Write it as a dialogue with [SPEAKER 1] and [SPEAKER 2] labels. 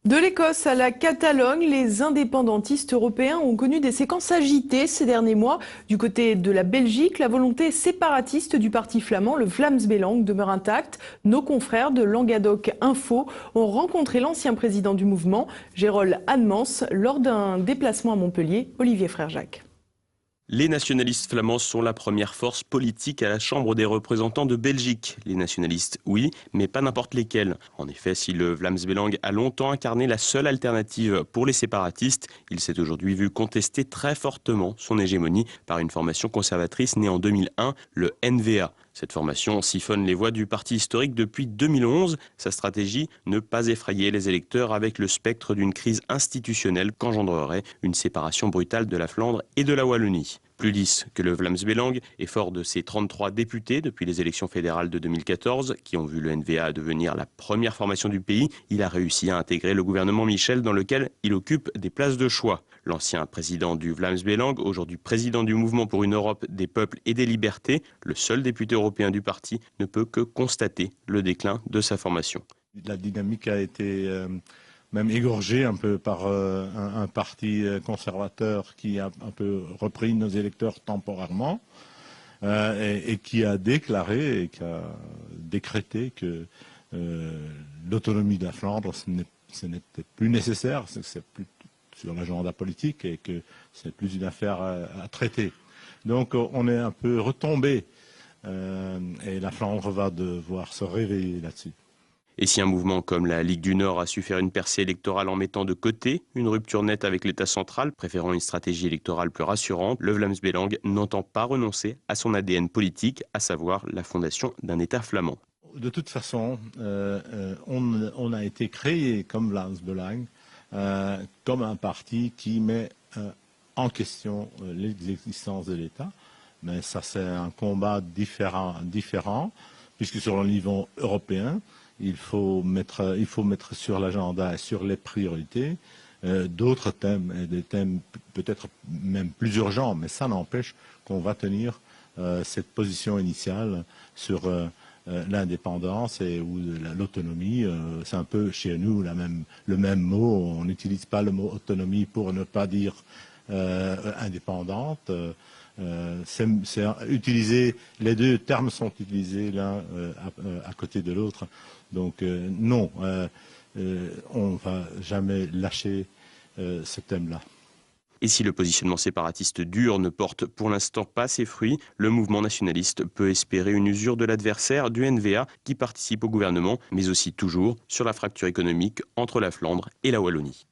[SPEAKER 1] De l'Écosse à la Catalogne, les indépendantistes européens ont connu des séquences agitées ces derniers mois. Du côté de la Belgique, la volonté séparatiste du parti flamand, le Vlaams Belang, demeure intacte. Nos confrères de Languedoc Info ont rencontré l'ancien président du mouvement, Gérald Annemans, lors d'un déplacement à Montpellier, Olivier Frère-Jacques.
[SPEAKER 2] Les nationalistes flamands sont la première force politique à la Chambre des représentants de Belgique. Les nationalistes, oui, mais pas n'importe lesquels. En effet, si le Vlaams Belang a longtemps incarné la seule alternative pour les séparatistes, il s'est aujourd'hui vu contester très fortement son hégémonie par une formation conservatrice née en 2001, le NVA. Cette formation siphonne les voix du parti historique depuis 2011. Sa stratégie, ne pas effrayer les électeurs avec le spectre d'une crise institutionnelle qu'engendrerait une séparation brutale de la Flandre et de la Wallonie. Plus lisse que le Vlaams Belang et fort de ses 33 députés depuis les élections fédérales de 2014, qui ont vu le NVA devenir la première formation du pays, il a réussi à intégrer le gouvernement Michel dans lequel il occupe des places de choix. L'ancien président du Vlaams Belang, aujourd'hui président du Mouvement pour une Europe des peuples et des libertés, le seul député européen du parti, ne peut que constater le déclin de sa formation.
[SPEAKER 3] La dynamique a été même égorgé un peu par un parti conservateur qui a un peu repris nos électeurs temporairement et qui a déclaré et qui a décrété que l'autonomie de la Flandre, ce n'était plus nécessaire, c'est plus sur l'agenda politique et que c'est plus une affaire à traiter. Donc on est un peu retombé et la Flandre va devoir se réveiller là-dessus.
[SPEAKER 2] Et si un mouvement comme la Ligue du Nord a su faire une percée électorale en mettant de côté une rupture nette avec l'État central, préférant une stratégie électorale plus rassurante, le Vlaams Belang n'entend pas renoncer à son ADN politique, à savoir la fondation d'un État flamand.
[SPEAKER 3] De toute façon, on a été créé comme Vlaams Belang, comme un parti qui met en question l'existence de l'État. Mais ça, c'est un combat différent, puisque sur le niveau européen, il faut mettre sur l'agenda et sur les priorités d'autres thèmes, et des thèmes peut-être même plus urgents, mais ça n'empêche qu'on va tenir cette position initiale sur l'indépendance ou l'autonomie. C'est un peu chez nous le même mot. On n'utilise pas le mot autonomie pour ne pas dire indépendante. C'est utilisé, les deux termes sont utilisés l'un à côté de l'autre. Donc non, on ne va jamais lâcher ce thème-là.
[SPEAKER 2] Et si le positionnement séparatiste dur ne porte pour l'instant pas ses fruits, le mouvement nationaliste peut espérer une usure de l'adversaire du NVA qui participe au gouvernement, mais aussi toujours sur la fracture économique entre la Flandre et la Wallonie.